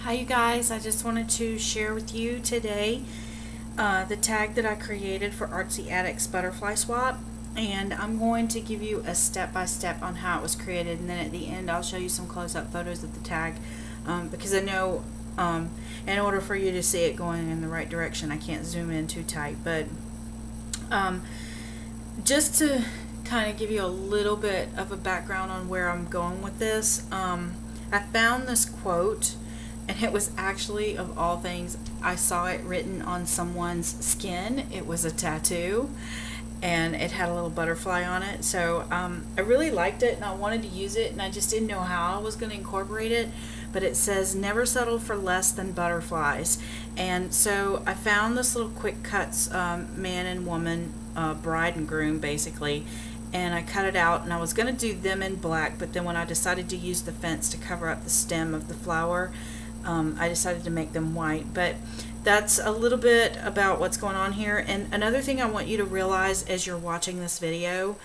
Hi you guys, I just wanted to share with you today the tag that I created for Artsy Addicts Butterfly Swap, and I'm going to give you a step-by-step on how it was created, and then at the end I'll show you some close-up photos of the tag because I know in order for you to see it going in the right direction I can't zoom in too tight, but just to kind of give you a little bit of a background on where I'm going with this, I found this quote. And it was actually, of all things, I saw it written on someone's skin. It was a tattoo, and it had a little butterfly on it. So I really liked it, and I wanted to use it, and I just didn't know how I was going to incorporate it. But it says, "Never settle for less than butterflies." And so I found this little quick cuts, man and woman, bride and groom, basically. And I cut it out, and I was going to do them in black, but then when I decided to use the fence to cover up the stem of the flower, I decided to make them white. But that's a little bit about what's going on here. And another thing I want you to realize as you're watching this video,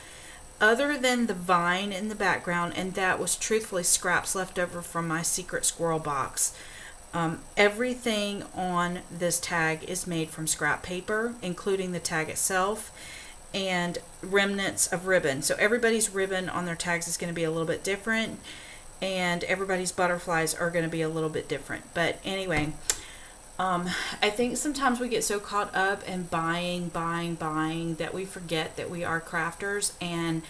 other than the vine in the background, and that was truthfully scraps left over from my secret squirrel box, everything on this tag is made from scrap paper, including the tag itself and remnants of ribbon. So everybody's ribbon on their tags is going to be a little bit different, and everybody's butterflies are going to be a little bit different. But anyway, I think sometimes we get so caught up in buying that we forget that we are crafters, and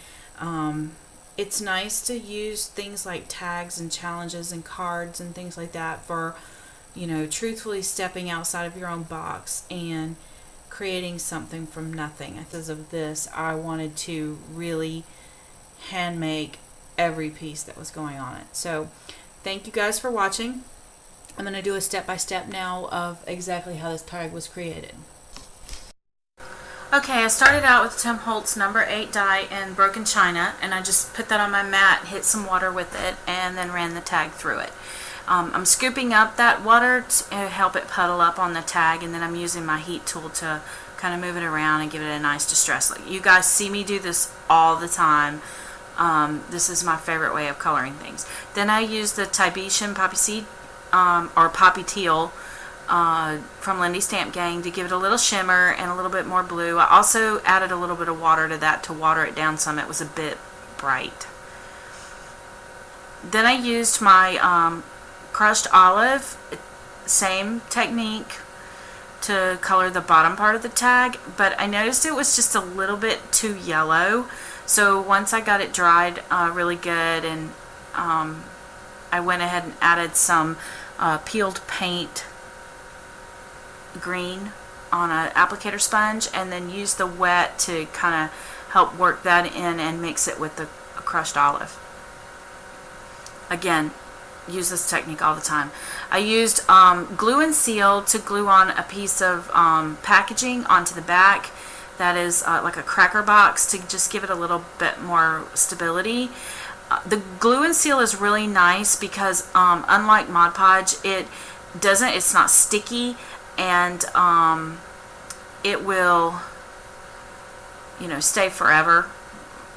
it's nice to use things like tags and challenges and cards and things like that for, you know, truthfully stepping outside of your own box and creating something from nothing. Because of this, I wanted to really hand make every piece that was going on it. So thank you guys for watching. I'm going to do a step-by-step now of exactly how this tag was created. Okay, I started out with Tim Holtz number 8 die in broken china, and I just put that on my mat, hit some water with it, and then ran the tag through it. I'm scooping up that water to help it puddle up on the tag, and then I'm using my heat tool to kind of move it around and give it a nice distress look. You guys see me do this all the time. This is my favorite way of coloring things. Then I use the Tibetan poppy seed or poppy teal from Lindy Stamp Gang to give it a little shimmer and a little bit more blue. I also added a little bit of water to that to water it down some. It was a bit bright. Then I used my crushed olive, same technique, to color the bottom part of the tag, but I noticed it was just a little bit too yellow. So once I got it dried really good, and I went ahead and added some peeled paint green on an applicator sponge, and then used the wet to kind of help work that in and mix it with the crushed olive. Again, use this technique all the time. I used glue and seal to glue on a piece of packaging onto the back. That is like a cracker box, to just give it a little bit more stability. The glue and seal is really nice because unlike Mod Podge, it's not sticky, and it will, you know, stay forever,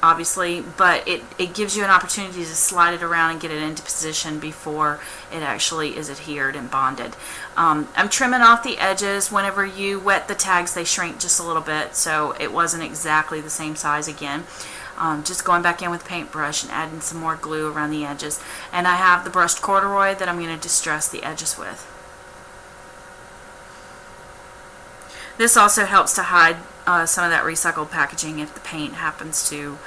obviously, but it gives you an opportunity to slide it around and get it into position before it actually is adhered and bonded. I'm trimming off the edges. Whenever you wet the tags, they shrink just a little bit, so it wasn't exactly the same size again. Just going back in with paintbrush and adding some more glue around the edges. And I have the brushed corduroy that I'm going to distress the edges with. This also helps to hide some of that recycled packaging if the paint happens to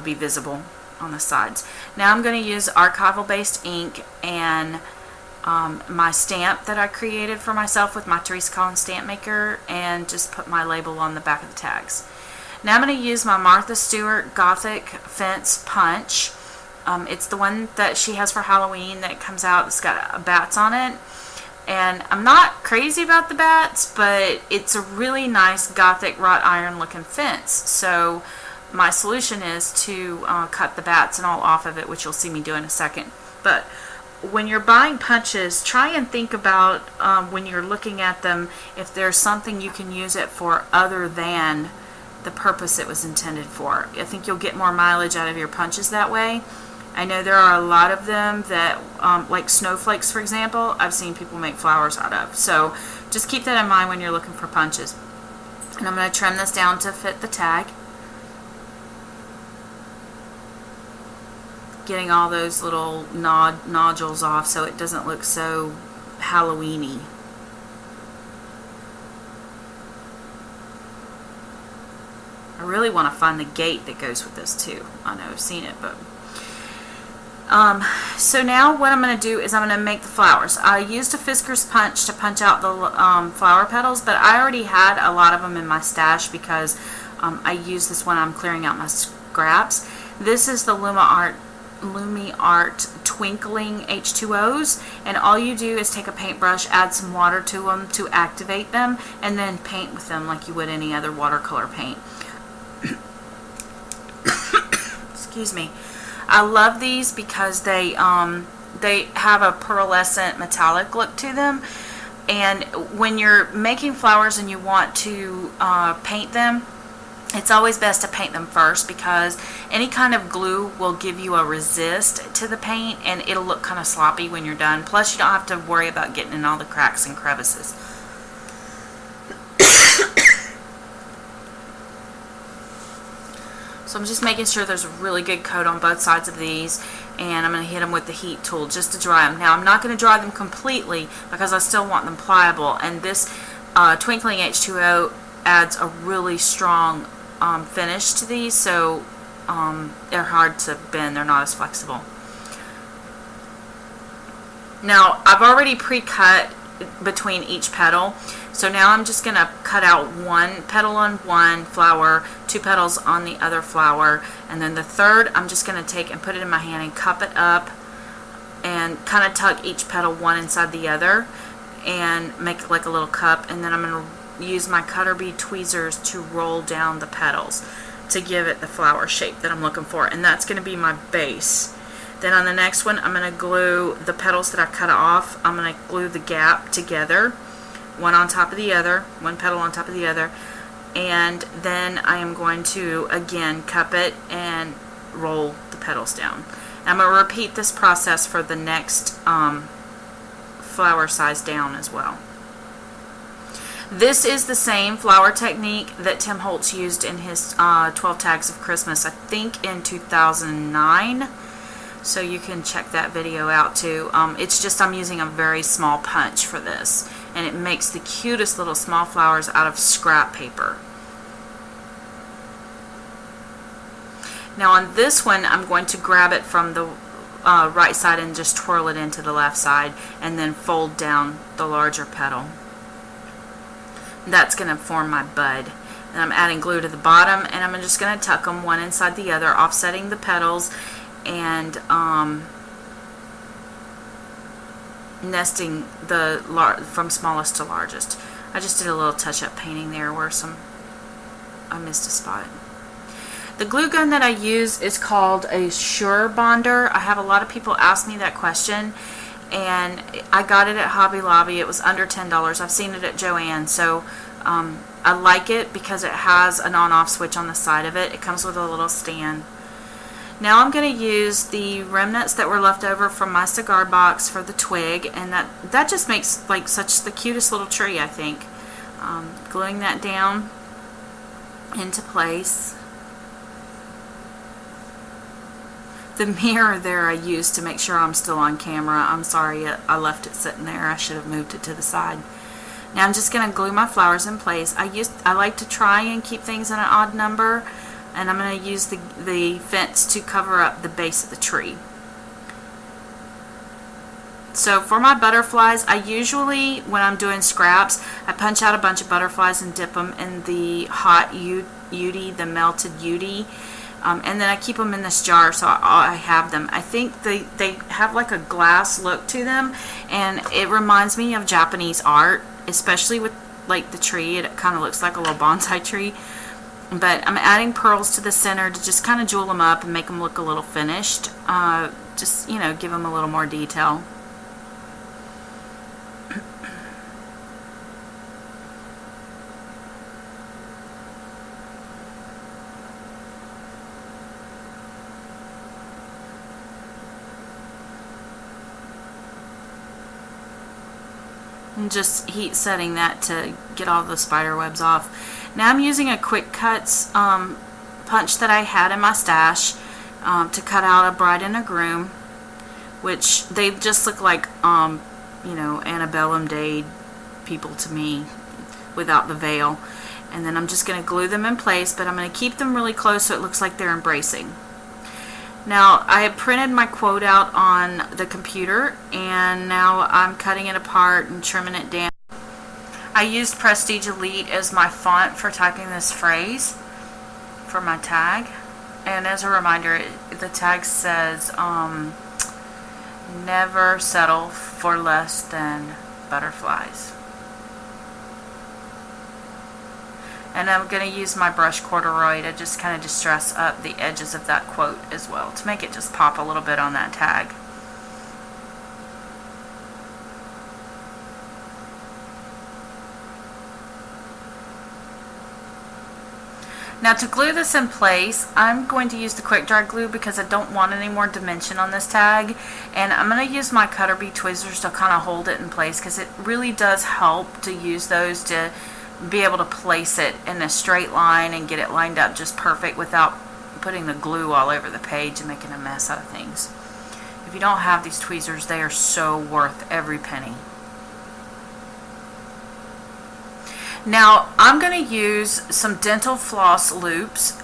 be visible on the sides. Now I'm going to use archival based ink and my stamp that I created for myself with my Teresa Collins stamp maker, and just put my label on the back of the tags. Now I'm going to use my Martha Stewart Gothic Fence Punch. It's the one that she has for Halloween that comes out. It's got bats on it. And I'm not crazy about the bats, but it's a really nice Gothic wrought iron looking fence. So my solution is to cut the bats and all off of it, which you'll see me do in a second. But when you're buying punches, try and think about when you're looking at them, if there's something you can use it for other than the purpose it was intended for. I think you'll get more mileage out of your punches that way. I know there are a lot of them that, like snowflakes, for example, I've seen people make flowers out of. So just keep that in mind when you're looking for punches. And I'm going to trim this down to fit the tag. Getting all those little nodules off so it doesn't look so Halloween-y. I really want to find the gate that goes with this too. I know I've seen it, but so now what I'm going to do is I'm going to make the flowers. I used a Fisker's punch to punch out the flower petals, but I already had a lot of them in my stash because I use this when I'm clearing out my scraps. This is the Lumi Art Twinkling H2Os, and all you do is take a paintbrush, add some water to them to activate them, and then paint with them like you would any other watercolor paint. Excuse me. I love these because they have a pearlescent metallic look to them, and when you're making flowers and you want to paint them, it's always best to paint them first because any kind of glue will give you a resist to the paint and it'll look kind of sloppy when you're done. Plus you don't have to worry about getting in all the cracks and crevices. So I'm just making sure there's a really good coat on both sides of these, and I'm going to hit them with the heat tool just to dry them. Now I'm not going to dry them completely because I still want them pliable, and this Twinkling H2O adds a really strong finish to these, so they're hard to bend, they're not as flexible. Now I've already pre-cut between each petal, so now I'm just going to cut out one petal on one flower, two petals on the other flower, and then the third I'm just going to take and put it in my hand and cup it up and kind of tuck each petal one inside the other and make like a little cup, and then I'm going to use my cutter bead tweezers to roll down the petals to give it the flower shape that I'm looking for, and that's going to be my base. Then on the next one I'm going to glue the petals that I cut off. I'm going to glue the gap together, one on top of the other, one petal on top of the other, and then I am going to again cup it and roll the petals down. And I'm going to repeat this process for the next flower size down as well. This is the same flower technique that Tim Holtz used in his 12 Tags of Christmas, I think in 2009. So you can check that video out too. It's just I'm using a very small punch for this, and it makes the cutest little small flowers out of scrap paper. Now on this one I'm going to grab it from the right side and just twirl it into the left side and then fold down the larger petal. That's going to form my bud. And I'm adding glue to the bottom, and I'm just going to tuck them one inside the other, offsetting the petals and nesting from smallest to largest. I just did a little touch-up painting there where I missed a spot. The glue gun that I use is called a Sure Bonder. I have a lot of people ask me that question, and I got it at Hobby Lobby. It was under $10. I've seen it at Joann, so I like it because it has an on-off switch on the side of it. It comes with a little stand. Now I'm going to use the remnants that were left over from my cigar box for the twig, and that just makes like such the cutest little tree, I think. Gluing that down into place. The mirror there I used to make sure I'm still on camera. I'm sorry I left it sitting there. I should have moved it to the side. Now I'm just going to glue my flowers in place. I like to try and keep things in an odd number, and I'm going to use the fence to cover up the base of the tree. So for my butterflies, I usually, when I'm doing scraps, I punch out a bunch of butterflies and dip them in the hot UD, the melted UD. And then I keep them in this jar so I have them. I think they have like a glass look to them, and it reminds me of Japanese art, especially with like the tree. It kind of looks like a little bonsai tree. But I'm adding pearls to the center to just kind of jewel them up and make them look a little finished. Just, you know, give them a little more detail. And just heat setting that to get all the spider webs off. Now I'm using a quick cuts punch that I had in my stash to cut out a bride and a groom, which they just look like you know, antebellum day people to me without the veil. And then I'm just going to glue them in place, but I'm going to keep them really close so it looks like they're embracing. Now I have printed my quote out on the computer, and now I'm cutting it apart and trimming it down. I used Prestige Elite as my font for typing this phrase for my tag, and as a reminder, the tag says never settle for less than butterflies. And I'm going to use my brush corduroy to just kind of distress up the edges of that quote as well, to make it just pop a little bit on that tag. Now to glue this in place, I'm going to use the quick dry glue because I don't want any more dimension on this tag, and I'm going to use my cutter bee tweezers to kind of hold it in place, because it really does help to use those to be able to place it in a straight line and get it lined up just perfect without putting the glue all over the page and making a mess out of things. If you don't have these tweezers, they are so worth every penny. Now I'm going to use some dental floss loops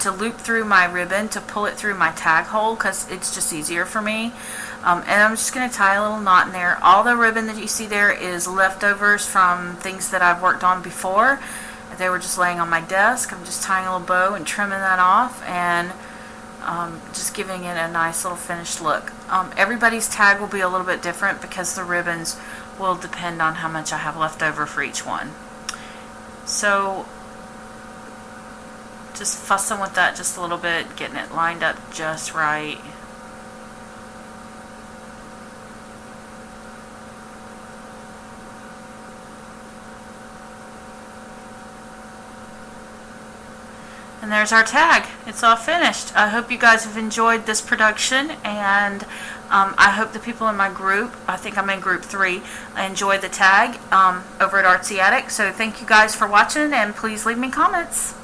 to loop through my ribbon to pull it through my tag hole, because it's just easier for me. And I'm just going to tie a little knot in there. All the ribbon that you see there is leftovers from things that I've worked on before. They were just laying on my desk. I'm just tying a little bow and trimming that off, and just giving it a nice little finished look. Everybody's tag will be a little bit different because the ribbons will depend on how much I have left over for each one. So just fussing with that just a little bit, getting it lined up just right. And there's our tag. It's all finished. I hope you guys have enjoyed this production, and I hope the people in my group, I think I'm in group 3, enjoy the tag over at Artsy Addicts. So thank you guys for watching, and please leave me comments.